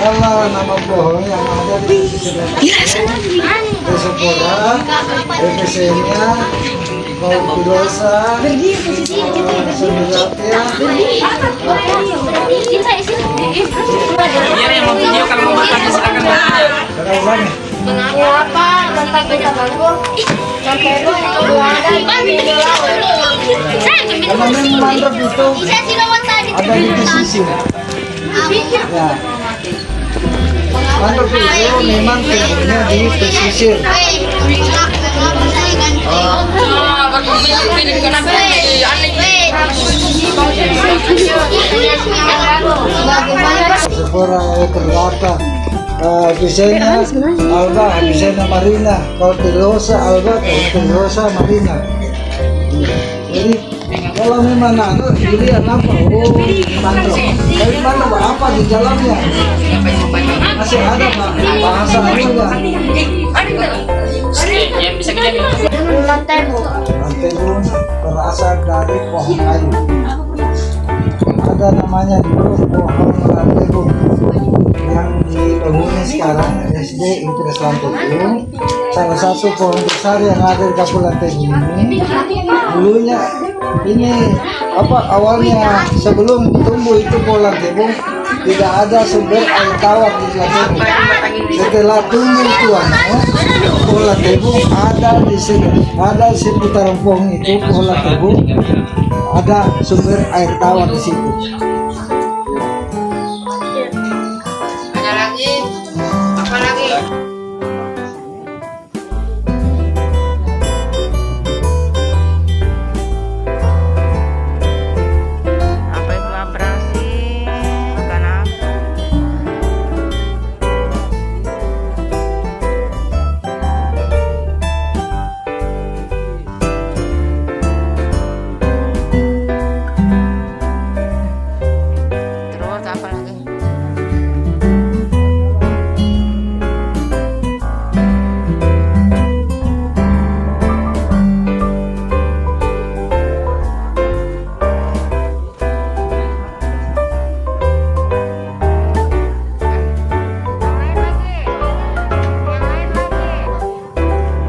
Allah, nama bohong yang ada di Desopora, Efesenia, Paulosa, Sundaratia. Yang mau video kalau mau makan silakan makan. Kenapa? Mantap beda bangku. Sampai lu itu ada video Kalau memang mantap itu ada di sisi. Ya. Mantap itu memang tempatnya di pesisir. Sephora terlata. Desainnya Alba, desainnya Marina. Cautelosa Alba, Cautelosa Marina. Jadi kalau memang dilihat apa? Oh, mantap. Tapi mana apa di dalamnya? Masih ada Pak bahasa anunya. Yang bisa kita lantai bu. Lantai pun berasal dari pohon kayu. Ada namanya dulu pohon lantai pun yang dibangun sekarang SD Impres Lantai Pun. Salah satu pohon besar yang ada di Kampung Lantai ini. Dulunya ini apa awalnya sebelum tumbuh itu pohon Lantai Pun tidak ada sumber air tawar di Lantai Pun. Setelah tumbuh tuannya pohon Lantai Pun ada di sini, ada di seputaran pohon itu pohon Lantai Pun ada sumber air tawar di situ. ada lagi apa lagi? Apa itu abrasi? Bukan apa? Terus apa lagi?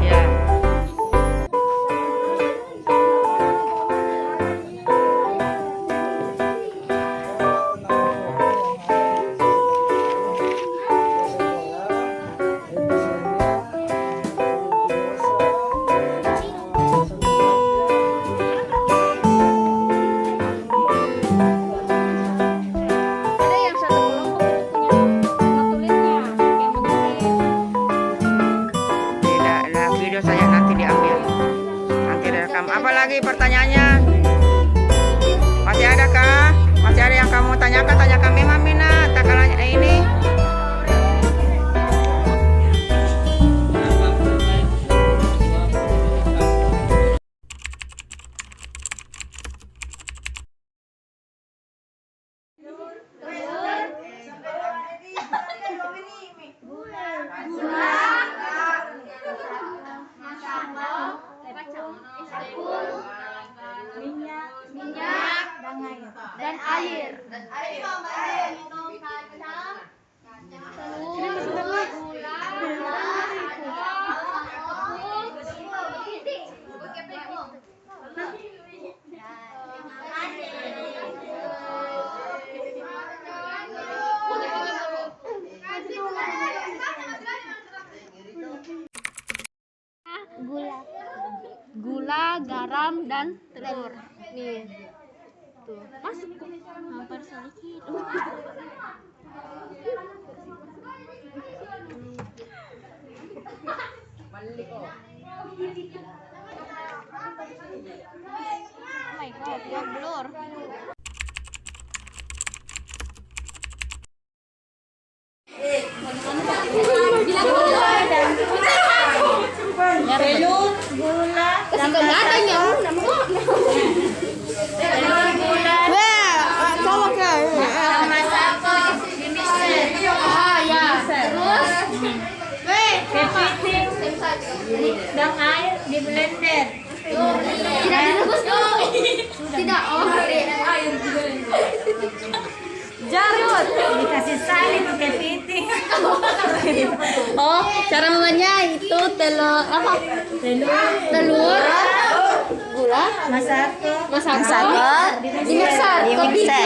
Ya. Ada yang satu kelompok itu punya tulisnya yang begini. Tidak, nah video saya nanti diambil, nanti direkam. Apa lagi pertanyaannya? Masih ada kah? Masih ada yang kamu tanyakan? Tanyakan memang Mina. Takalan ini. Dan air. Gula, garam, dan telur. Nih. Tuh, masuk tuh. Hampir sedikit. Oh my god, you're blur. Gula, katanya dan air di blender. Tidak direbus dulu. Tidak, oh air di blender. Jarut. Dikasih salin pakai piting. Oh, cara mamanya itu telur apa? Telur, Gula, masako, masako, di mixer, kopi.